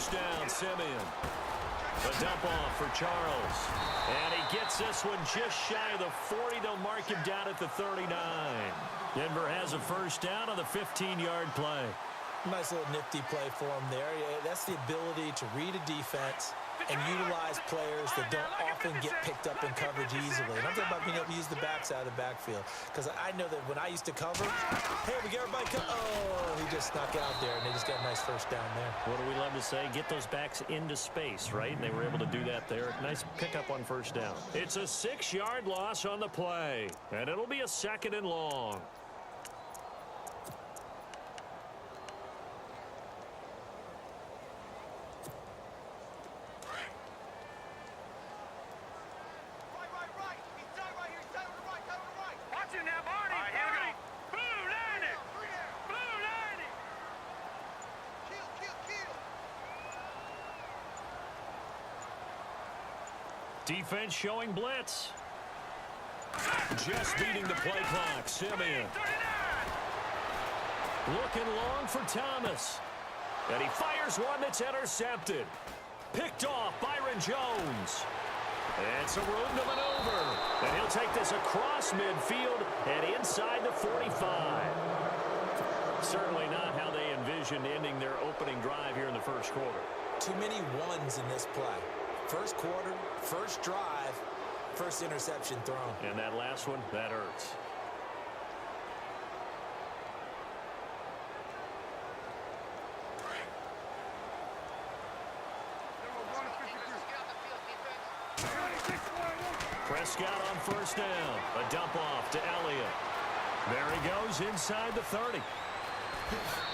first down, Simeon. The dump off for Charles. And he gets this one just shy of the 40. They'll mark him down at the 39. Denver has a first down on the 15-yard play. Nice little nifty play for him there. Yeah, that's the ability to read a defense and utilize players that don't often get picked up in coverage easily. And I'm talking about being able to use the backside of the backfield. Because I know that when I used to cover, hey, we get everybody oh, he just snuck out there, and they just got a nice first down there. What do we love to say? Get those backs into space, right? And they were able to do that there. Nice pickup on first down. It's a 6-yard loss on the play, and it'll be a 2nd and long. Defense showing blitz. Just beating the play clock. Simeon. Looking long for Thomas. And he fires one that's intercepted. Picked off Byron Jones. And some room to maneuver. And he'll take this across midfield and inside the 45. Certainly not how they envisioned ending their opening drive here in the first quarter. Too many ones in this play. First quarter, first drive, first interception thrown. And that last one, that hurts. Prescott on first down. A dump off to Elliott. There he goes inside the 30.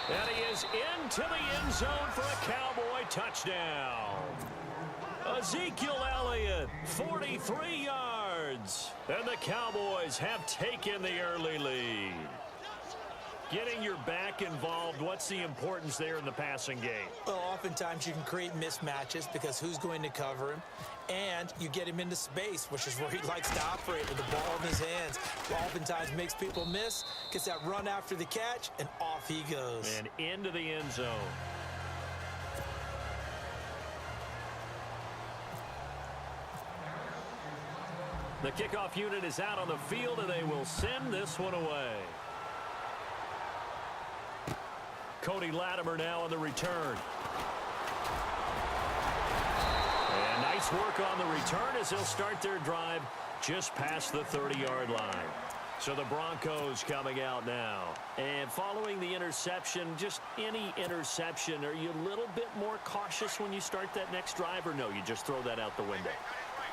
And he is into the end zone for a Cowboy touchdown. Ezekiel Elliott, 43 yards. And the Cowboys have taken the early lead. Getting your back involved, what's the importance there in the passing game? Well, oftentimes you can create mismatches because who's going to cover him? And you get him into space, which is where he likes to operate with the ball in his hands. Oftentimes makes people miss, gets that run after the catch, and off he goes. And into the end zone. The kickoff unit is out on the field, and they will send this one away. Cody Latimer now on the return. And nice work on the return as they'll start their drive just past the 30-yard line. So the Broncos coming out now. And following the interception, just any interception, are you a little bit more cautious when you start that next drive, or no, you just throw that out the window?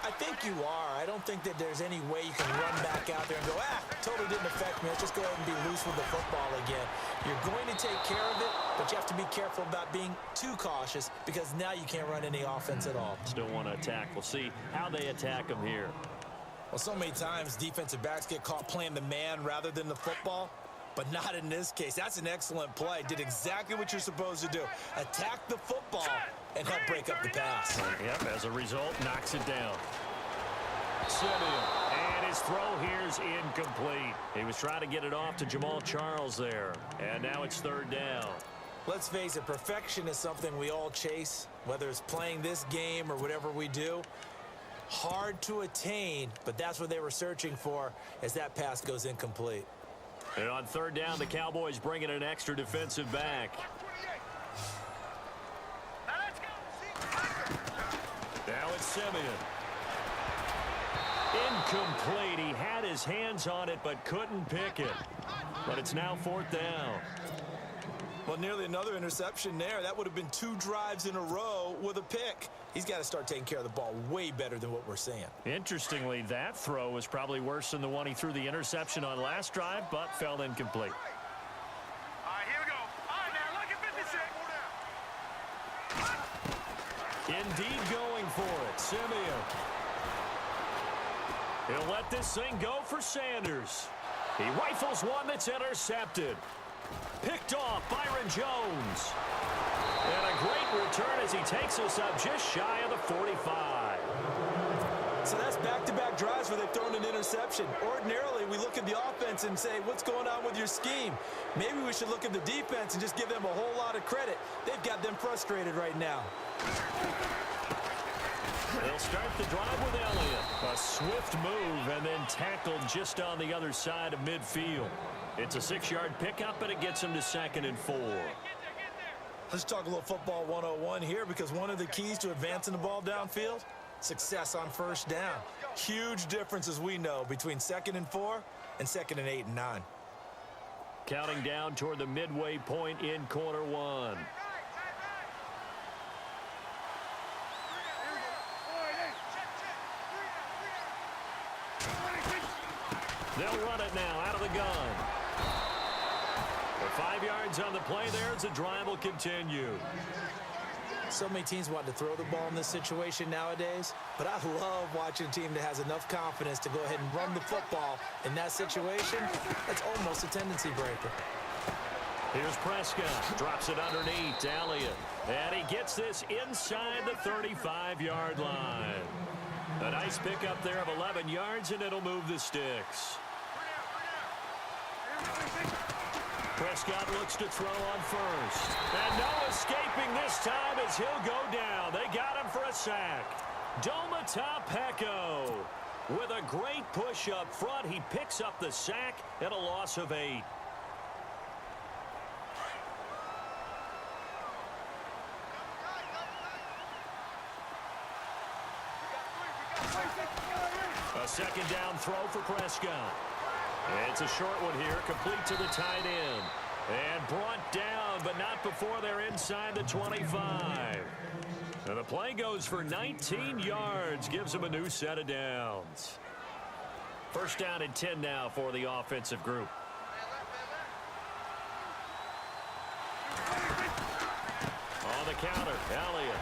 I think you are. I don't think that there's any way you can run back out there and go, totally didn't affect me. Let's just go ahead and be loose with the football again. You're going to take care of it, but you have to be careful about being too cautious because now you can't run any offense at all. Still want to attack. We'll see how they attack them here. Well, so many times defensive backs get caught playing the man rather than the football, but not in this case. That's an excellent play. Did exactly what you're supposed to do. Attack the football and help break up the pass. Yep, as a result, knocks it down. Simeon, and his throw here is incomplete. He was trying to get it off to Jamal Charles there, and now it's third down. Let's face it, perfection is something we all chase, whether it's playing this game or whatever we do. Hard to attain, but that's what they were searching for as that pass goes incomplete. And on third down, the Cowboys bring in an extra defensive back. Now it's Simeon. Incomplete. He had his hands on it but couldn't pick it. But it's now fourth down. Well, nearly another interception there. That would have been 2 drives in a row with a pick. He's got to start taking care of the ball way better than what we're seeing. Interestingly, that throw was probably worse than the one he threw the interception on last drive, but fell incomplete. All right, here we go. All right, now, look at 56. Indeed going for it. Simeon. He'll let this thing go for Sanders. He rifles one that's intercepted. Picked off Byron Jones. And a great return as he takes us up just shy of the 45. So that's back-to-back drives where they've thrown an interception. Ordinarily, we look at the offense and say, what's going on with your scheme? Maybe we should look at the defense and just give them a whole lot of credit. They've got them frustrated right now. They'll start the drive with Elliott. A swift move and then tackled just on the other side of midfield. It's a 6-yard pickup, and it gets him to 2nd and 4. Let's talk a little football 101 here, because one of the keys to advancing the ball downfield, success on first down. Huge difference, as we know, between 2nd and 4 and 2nd and 8 and 9. Counting down toward the midway point in quarter 1. They'll run it now out of the gun. For 5 yards on the play there, as the drive will continue. So many teams want to throw the ball in this situation nowadays, but I love watching a team that has enough confidence to go ahead and run the football in that situation. That's almost a tendency breaker. Here's Prescott. Drops it underneath to Elliott. And he gets this inside the 35-yard line. A nice pickup there of 11 yards, and it'll move the sticks. Prescott looks to throw on first. And no escaping this time as he'll go down. They got him for a sack. Domata with a great push up front. He picks up the sack and a loss of 8. A 2nd down throw for Prescott. It's a short one here, complete to the tight end. And brought down, but not before they're inside the 25. And the play goes for 19 yards, gives them a new set of downs. 1st down and 10 now for the offensive group. On the counter, Elliott.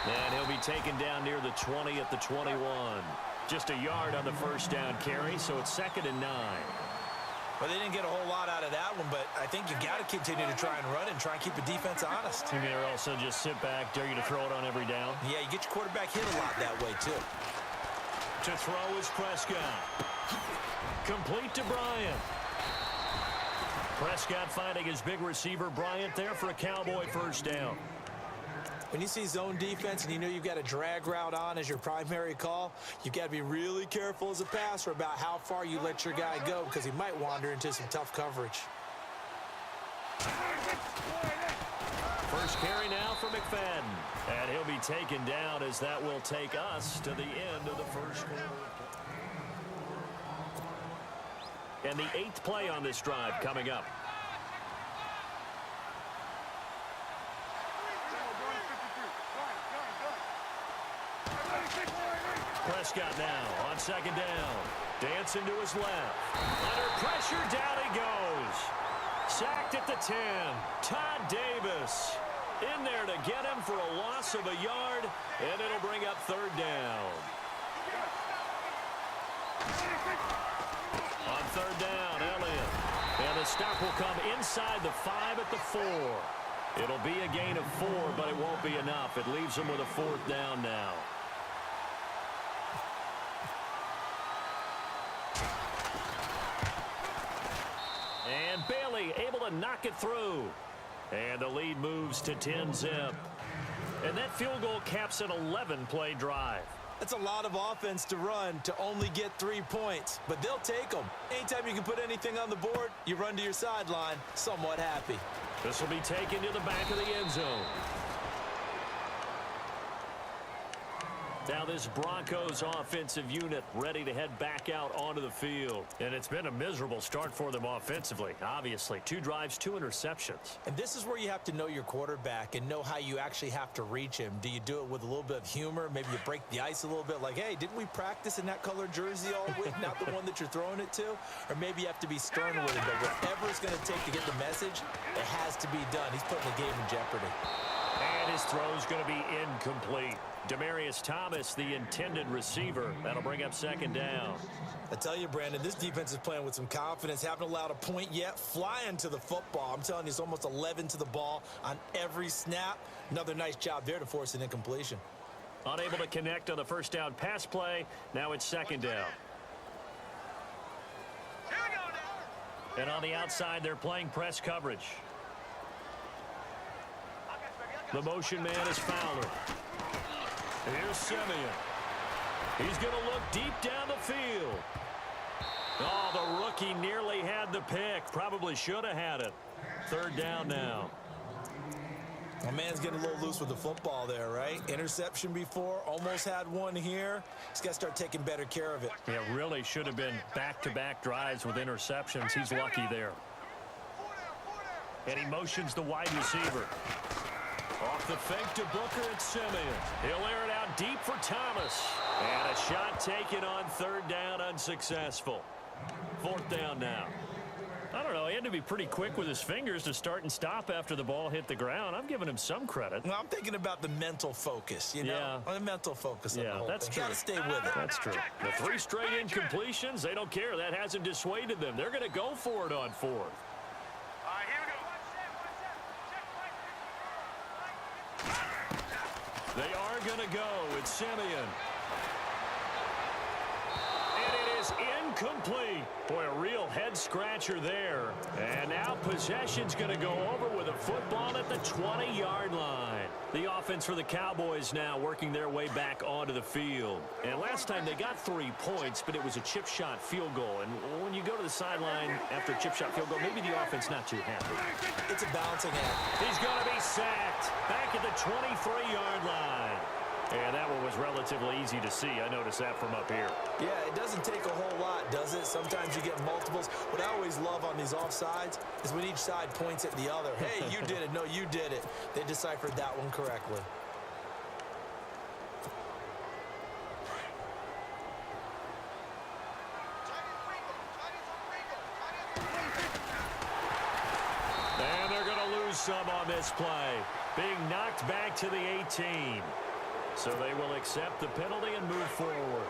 And he'll be taken down near the 20 at the 21. Just a yard on the 1st down carry, so it's 2nd and 9. Well, they didn't get a whole lot out of that one, but I think you got to continue to try and run and try and keep the defense honest. You may also just sit back, dare you to throw it on every down. Yeah, you get your quarterback hit a lot that way, too. To throw is Prescott. Complete to Bryant. Prescott finding his big receiver, Bryant, there for a Cowboy 1st down. When you see zone defense and you know you've got a drag route on as your primary call, you've got to be really careful as a passer about how far you let your guy go, because he might wander into some tough coverage. First carry now for McFadden. And he'll be taken down as that will take us to the end of the 1st quarter. And the 8th play on this drive coming up. Prescott now on 2nd down. Dancing to his left. Under pressure, down he goes. Sacked at the 10. Todd Davis in there to get him for a loss of a yard, and it'll bring up 3rd down. On 3rd down, Elliott. And the stop will come inside the 5 at the 4. It'll be a gain of 4, but it won't be enough. It leaves him with a 4th down now. And Bailey able to knock it through. And the lead moves to 10-zip. And that field goal caps an 11-play drive. That's a lot of offense to run to only get 3 points, but they'll take them. Anytime you can put anything on the board, you run to your sideline somewhat happy. This will be taken to the back of the end zone. Now this Broncos offensive unit ready to head back out onto the field. And it's been a miserable start for them offensively, obviously. 2 drives, 2 interceptions. And this is where you have to know your quarterback and know how you actually have to reach him. Do you do it with a little bit of humor? Maybe you break the ice a little bit, like, hey, didn't we practice in that colored jersey all week, not the one that you're throwing it to? Or maybe you have to be stern with it, but whatever it's going to take to get the message, it has to be done. He's putting the game in jeopardy. And his throw's going to be incomplete. Demaryius Thomas, the intended receiver. That'll bring up 2nd down. I tell you, Brandon, this defense is playing with some confidence. Haven't allowed a point yet. Flying to the football. I'm telling you, it's almost 11 to the ball on every snap. Another nice job there to force an incompletion. Unable to connect on the 1st down pass play. Now it's 2nd down. And on the outside, they're playing press coverage. The motion man is Fowler. Here's Simeon. He's going to look deep down the field. Oh, the rookie nearly had the pick. Probably should have had it. Third down now. My man's getting a little loose with the football there, right? Interception before, almost had one here. He's got to start taking better care of it. Yeah, really should have been back-to-back drives with interceptions. He's lucky there. And he motions the wide receiver. Off the fake to Booker and Simeon. He'll air it out deep for Thomas. And a shot taken on third down, unsuccessful. Fourth down now. I don't know. He had to be pretty quick with his fingers to start and stop after the ball hit the ground. I'm giving him some credit. Well, I'm thinking about the mental focus, you know? The mental focus of the whole that's thing. true. Got to stay with it. That's true. The 3 straight incompletions, they don't care. That hasn't dissuaded them. They're going to go for it on fourth. All right, here we go. They are going to go. It's Simeon. And it is incomplete. Boy, a real head-scratcher there. And now possession's going to go over with a football at the 20-yard line. The offense for the Cowboys now working their way back onto the field. And last time they got 3 points, but it was a chip shot field goal. And when you go to the sideline after a chip shot field goal, maybe the offense not too happy. It's a balancing act. He's going to be sacked back at the 23-yard line. And that one was relatively easy to see. I noticed that from up here. Yeah, it doesn't take a whole lot, does it? Sometimes you get multiples. What I always love on these offsides is when each side points at the other. Hey, you did it. No, you did it. They deciphered that one correctly. And they're going to lose some on this play. Being knocked back to the 18. So they will accept the penalty and move forward.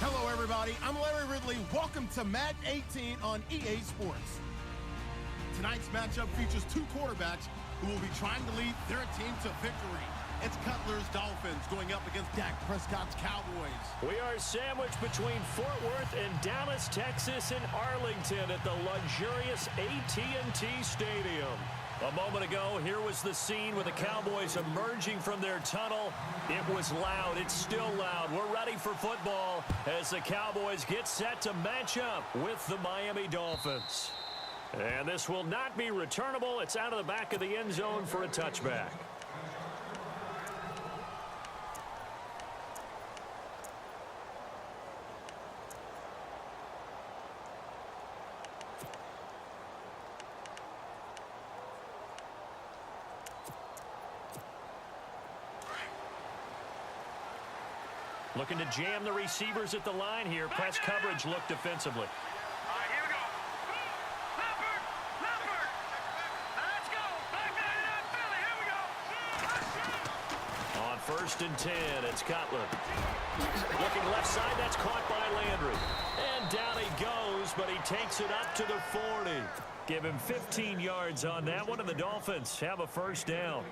Hello, everybody. I'm Larry Ridley. Welcome to Madden 18 on EA Sports. Tonight's matchup features 2 quarterbacks who will be trying to lead their team to victory. It's Cutler's Dolphins going up against Dak Prescott's Cowboys. We are sandwiched between Fort Worth and Dallas, Texas, and Arlington at the luxurious AT&T Stadium. A moment ago, here was the scene with the Cowboys emerging from their tunnel. It was loud. It's still loud. We're ready for football as the Cowboys get set to match up with the Miami Dolphins. And this will not be returnable. It's out of the back of the end zone for a touchback. Looking to jam the receivers at the line here. Press coverage look defensively. All right, here we go. Leopard! Leopard! Let's go! Back to the Philly. Here we go. On 1st and 10, it's Cutler. Looking left side, that's caught by Landry. And down down he goes, but he takes it up to the 40. Give him 15 yards on that one, and the Dolphins have a first down.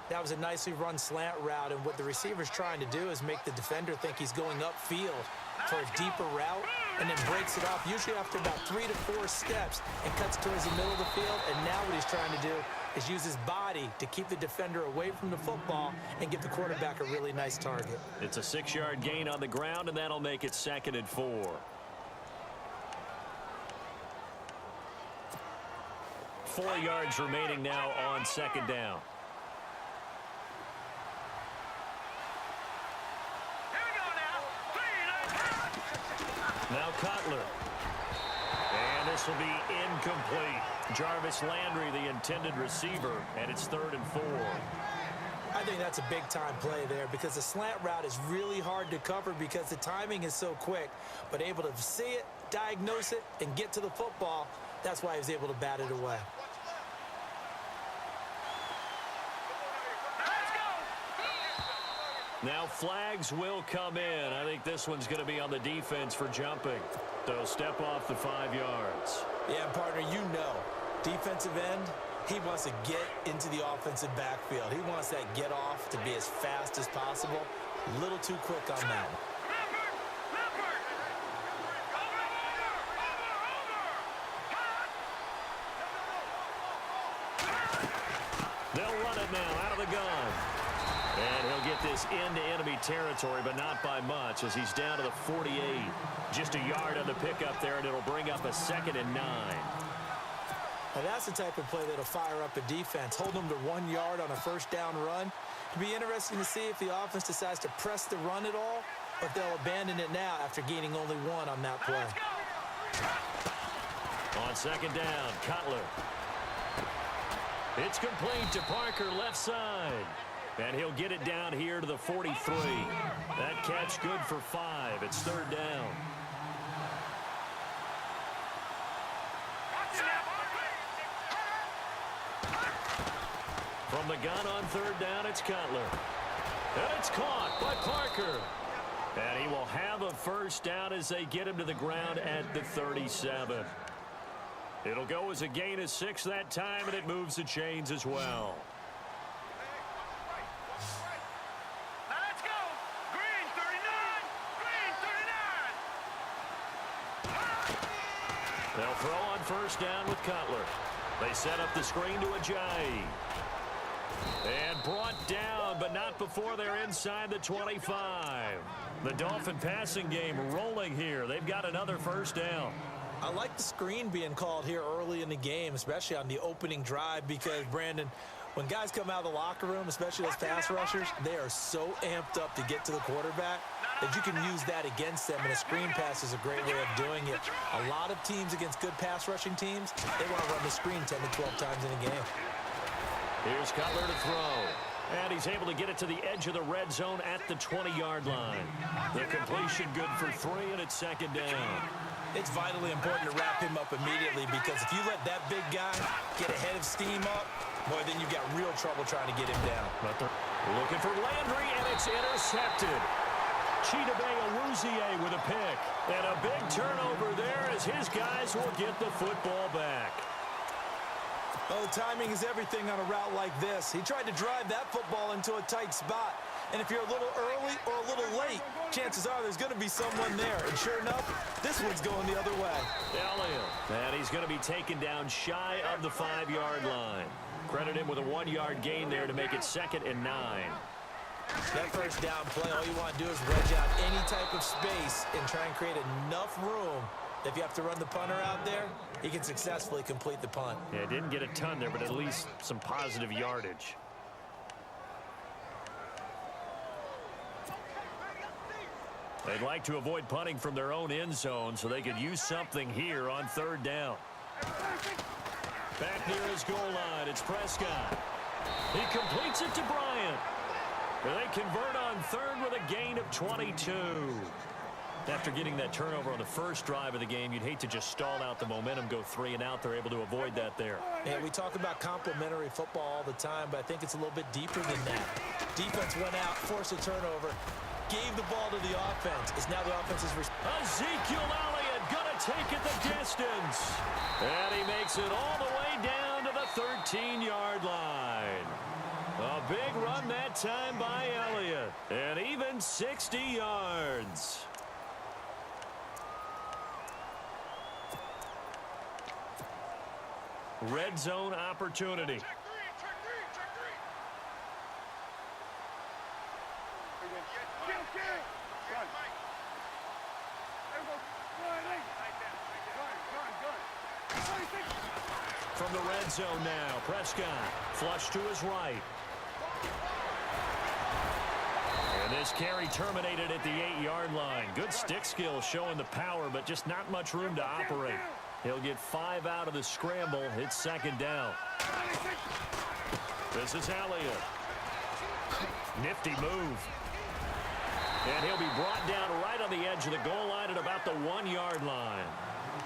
That was a nicely run slant route, and what the receiver's trying to do is make the defender think he's going upfield for a deeper route, and then breaks it off, usually after about 3 to 4 steps, and cuts towards the middle of the field. And now what he's trying to do is use his body to keep the defender away from the football and give the quarterback a really nice target. It's a 6-yard gain on the ground, and that'll make it 2nd and 4. Four yards remaining now on 2nd down. Now Cutler. And this will be incomplete. Jarvis Landry, the intended receiver, and it's 3rd and 4. I think that's a big-time play there because the slant route is really hard to cover because the timing is so quick. But able to see it, diagnose it, and get to the football, that's why he was able to bat it away. Now flags will come in. I think this one's going to be on the defense for jumping. They'll step off the 5 yards. Yeah, partner, you know, defensive end, he wants to get into the offensive backfield. He wants that get off to be as fast as possible. A little too quick on that. They'll run it now out of the gun. And he'll get this into enemy territory, but not by much as he's down to the 48. Just a yard on the pickup there, and it'll bring up a 2nd and 9. Now that's the type of play that'll fire up a defense. Hold them to 1 yard on a first down run. It'll be interesting to see if the offense decides to press the run at all, or if they'll abandon it now after gaining only 1 on that play. On 2nd down, Cutler. It's complete to Parker, left side. And he'll get it down here to the 43. That catch good for 5. It's 3rd down. From the gun on 3rd down, it's Cutler. And it's caught by Parker. And he will have a first down as they get him to the ground at the 37. It'll go as a gain of 6 that time, and it moves the chains as well. They'll throw on first down with Cutler. They set up the screen to Ajayi. And brought down, but not before they're inside the 25. The Dolphin passing game rolling here. They've got another first down. I like the screen being called here early in the game, especially on the opening drive, because, Brandon, when guys come out of the locker room, especially those pass rushers, they are so amped up to get to the quarterback that you can use that against them, and a screen pass is a great way of doing it. A lot of teams against good pass rushing teams, they want to run the screen 10 to 12 times in a game. Here's Cutler to throw. And he's able to get it to the edge of the red zone at the 20-yard line. The completion good for 3, and it's 2nd down. It's vitally important to wrap him up immediately, because if you let that big guy get a head of steam up, boy, then you've got real trouble trying to get him down. Looking for Landry, and it's intercepted. Chidobe Awuzie with a pick. And a big turnover there as his guys will get the football back. Oh, timing is everything on a route like this. He tried to drive that football into a tight spot. And if you're a little early or a little late, chances are there's going to be someone there. And sure enough, this one's going the other way. Elliott. And he's going to be taken down shy of the 5-yard line. Credit him with a 1-yard gain there to make it 2nd and 9. That first down play, all you want to do is wedge out any type of space and try and create enough room. If you have to run the punter out there, he can successfully complete the punt. Yeah, didn't get a ton there, but at least some positive yardage. They'd like to avoid punting from their own end zone so they could use something here on 3rd down. Back near his goal line, it's Prescott. He completes it to Bryant. They convert on 3rd with a gain of 22. After getting that turnover on the first drive of the game, you'd hate to just stall out the momentum, go 3 and out. They're able to avoid that there. Yeah, we talk about complementary football all the time, but I think it's a little bit deeper than that. Defense went out, forced a turnover, gave the ball to the offense. It's now the offense's response. Ezekiel Elliott will take it the distance. And he makes it all the way down to the 13-yard line. A big run that time by Elliott. And even 60 yards. Red zone opportunity. Check three, check three, check three. From the red zone now, Prescott flush to his right. And this carry terminated at the 8-yard line. Good stick skill showing the power, but just not much room to operate. He'll get 5 out of the scramble. It's second down. This is Elliott. Nifty move. And he'll be brought down right on the edge of the goal line at about the 1-yard line.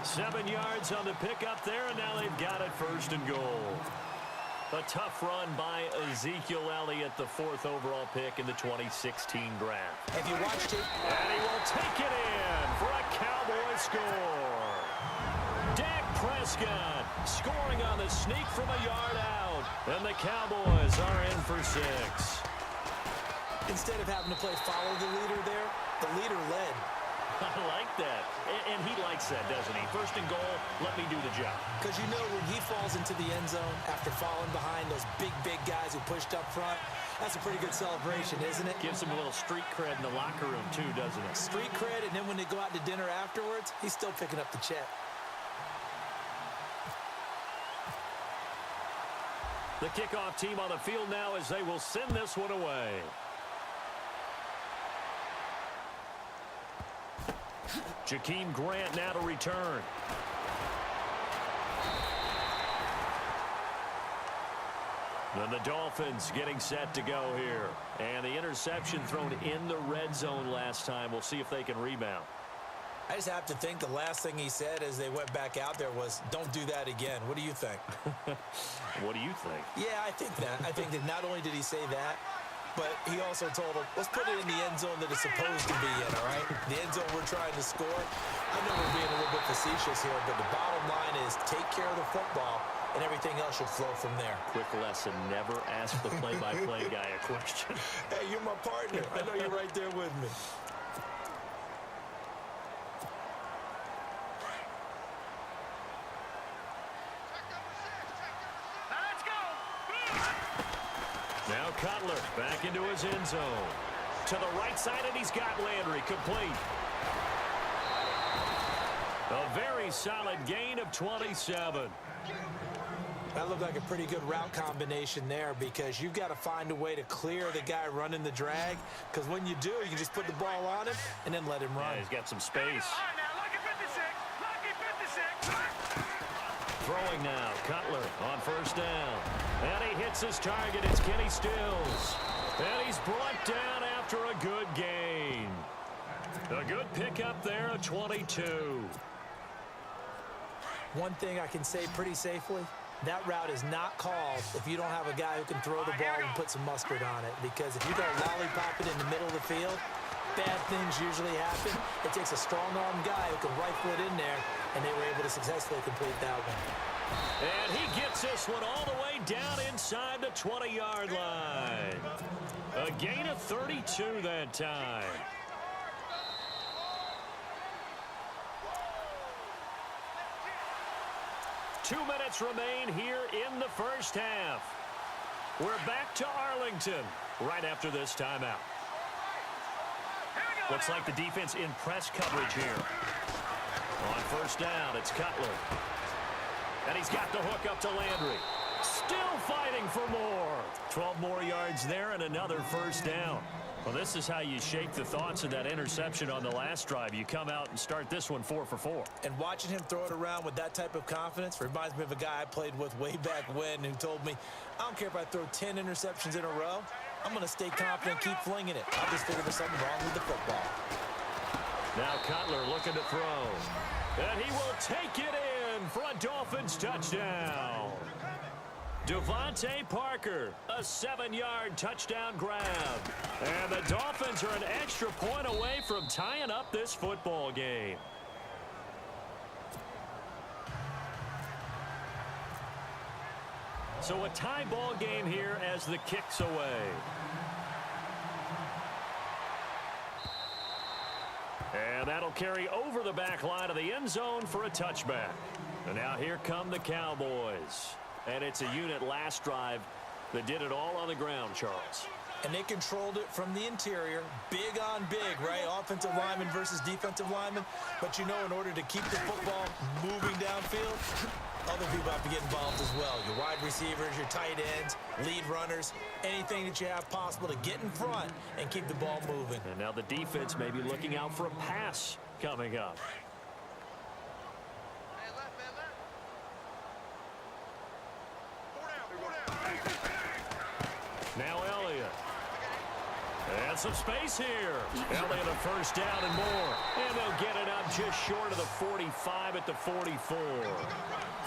7 yards on the pickup there, and now they've got it first and goal. A tough run by Ezekiel Elliott, the 4th overall pick in the 2016 draft. If you watched it, And he will take it in for a Cowboy score. Dak Prescott scoring on the sneak from a yard out. And the Cowboys are in for 6. instead of having to play follow the leader there, the leader led. I like that. And he likes that, doesn't he? First and goal, let me do the job. Because you know when he falls into the end zone after falling behind those big guys who pushed up front, that's a pretty good celebration, isn't it? Gives him a little street cred in the locker room, too, doesn't it? Street cred, and then when they go out to dinner afterwards, he's still picking up the check. The kickoff team on the field now as they will send this one away. Jakeem Grant now to return. Then the Dolphins getting set to go here. And the interception thrown in the red zone last time. We'll see if they can rebound. I just have to think the last thing he said as they went back out there was, don't do that again. What do you think? What do you think? Yeah, I think that. I think that not only did he say that, but he also told him, let's put it in the end zone that it's supposed to be in, all right? The end zone we're trying to score. I know we're being a little bit facetious here, but the bottom line is take care of the football, and everything else should flow from there. Quick lesson, never ask the play-by-play guy a question. Hey, you're my partner. I know you're right there with me. Now Cutler back into his end zone. To the right side, and he's got Landry complete. A very solid gain of 27. That looked like a pretty good route combination there because you've got to find a way to clear the guy running the drag, because when you do, you can just put the ball on him and then let him run. Yeah, he's got some space. Lucky 56. Lucky 56. Throwing now, Cutler on first down. And he hits his target. It's Kenny Stills. And he's brought down after a good gain. A good pickup there of 22. One thing I can say pretty safely, that route is not called if you don't have a guy who can throw the ball and put some mustard on it. Because if you go lollipop it in the middle of the field, bad things usually happen. It takes a strong-arm guy who can rifle it in there, and they were able to successfully complete that one. And he gets this one all the way down inside the 20-yard line. A gain of 32 that time. Two minutes remain here in the first half. We're back to Arlington right after this timeout. Looks like the defense in press coverage here. On first down, it's Cutler. And he's got the hook up to Landry. Still fighting for more. 12 more yards there and another first down. Well, this is how you shake the thoughts of that interception on the last drive. You come out and start this one 4 for 4. And watching him throw it around with that type of confidence reminds me of a guy I played with way back when who told me, I don't care if I throw 10 interceptions in a row. I'm going to stay confident, keep flinging it. I just figured there's something wrong with the football. Now Cutler looking to throw. And he will take it in for a Dolphins touchdown. Devontae Parker, a 7-yard touchdown grab. And the Dolphins are an extra point away from tying up this football game. So a tie ball game here as the kick's away. And that'll carry over the back line of the end zone for a touchback. And now here come the Cowboys. And it's a unit last drive that did it all on the ground, Charles. And they controlled it from the interior. Big on big, right? Offensive lineman versus defensive lineman. But you know, in order to keep the football moving downfield, other people have to get involved as well. Your wide receivers, your tight ends, lead runners, anything that you have possible to get in front and keep the ball moving. And now the defense may be looking out for a pass coming up. Now Elliott. And some space here. Elliott a first down and more. And they'll get it up just short of the 45 at the 44.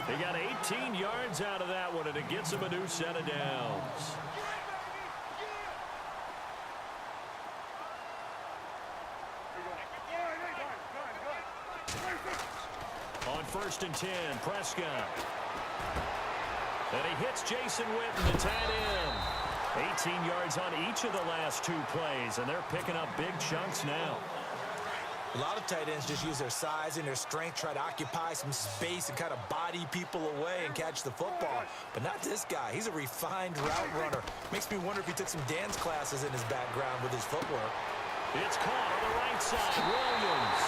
They got 18 yards out of that one, and it gets them a new set of downs. On 1st and 10, Prescott. And he hits Jason Witten, the tight end. 18 yards on each of the last 2 plays, and they're picking up big chunks now. A lot of tight ends just use their size and their strength, try to occupy some space and kind of body people away and catch the football. But not this guy. He's a refined route runner. Makes me wonder if he took some dance classes in his background with his footwork. It's caught on the right side. Williams.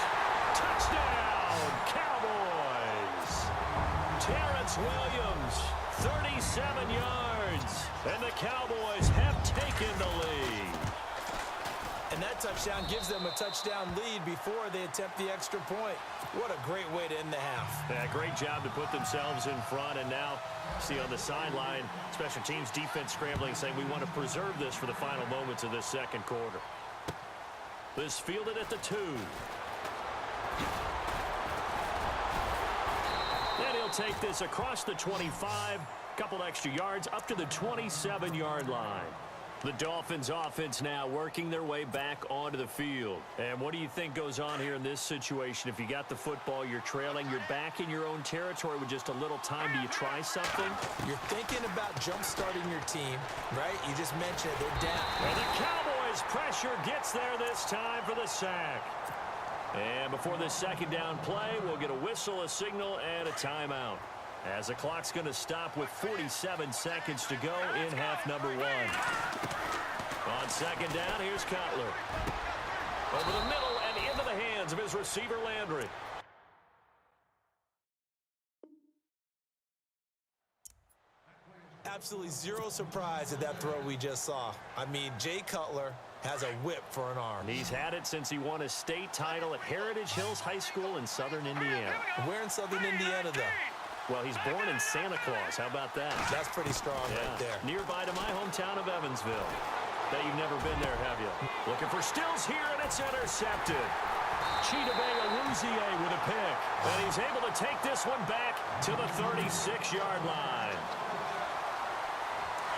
Touchdown, Cowboys. Terrence Williams, 37 yards. And the Cowboys have taken the lead. And that touchdown gives them a touchdown lead before they attempt the extra point. What a great way to end the half. Yeah, great job to put themselves in front. And now, see on the sideline, special teams defense scrambling, saying we want to preserve this for the final moments of this second quarter. This fielded at the 2. And he'll take this across the 25. Couple extra yards up to the 27-yard line. The Dolphins offense now working their way back onto the field. And what do you think goes on here in this situation? If you got the football, you're trailing, you're back in your own territory with just a little time. Do you try something? You're thinking about jump-starting your team, right? You just mentioned it. They're down. And the Cowboys' pressure gets there this time for the sack. And before this second down play, we'll get a whistle, a signal, and a timeout, as the clock's going to stop with 47 seconds to go in half number 1. On second down, here's Cutler. Over the middle and into the hands of his receiver, Landry. Absolutely zero surprise at that throw we just saw. I mean, Jay Cutler has a whip for an arm. And he's had it since he won his state title at Heritage Hills High School in southern Indiana. Where in southern Indiana, though? Well, he's born in Santa Claus. How about that? That's pretty strong right there. Nearby to my hometown of Evansville. Bet you've never been there, have you? Looking for Stills here, and it's intercepted. Chidobe Awuzie with a pick. And he's able to take this one back to the 36-yard line.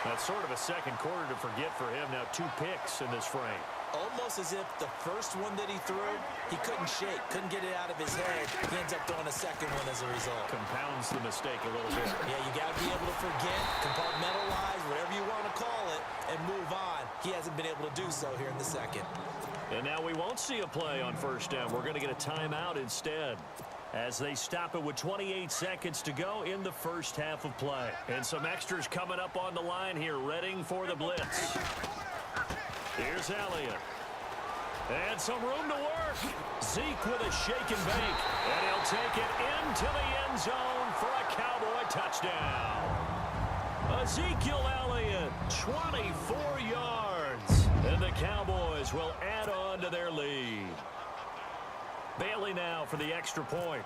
That's sort of a second quarter to forget for him. Now 2 picks in this frame. Almost as if the first one that he threw, he couldn't shake, couldn't get it out of his head. He ends up throwing a second one as a result. Compounds the mistake a little bit. Yeah, you got to be able to forget, compartmentalize, whatever you want to call it, and move on. He hasn't been able to do so here in the second. And now we won't see a play on first down. We're going to get a timeout instead, as they stop it with 28 seconds to go in the first half of play. And some extras coming up on the line here, readying for the blitz. Here's Elliott. And some room to work. Zeke with a shake and bake. And he'll take it into the end zone for a Cowboy touchdown. Ezekiel Elliott, 24 yards. And the Cowboys will add on to their lead. Bailey now for the extra point.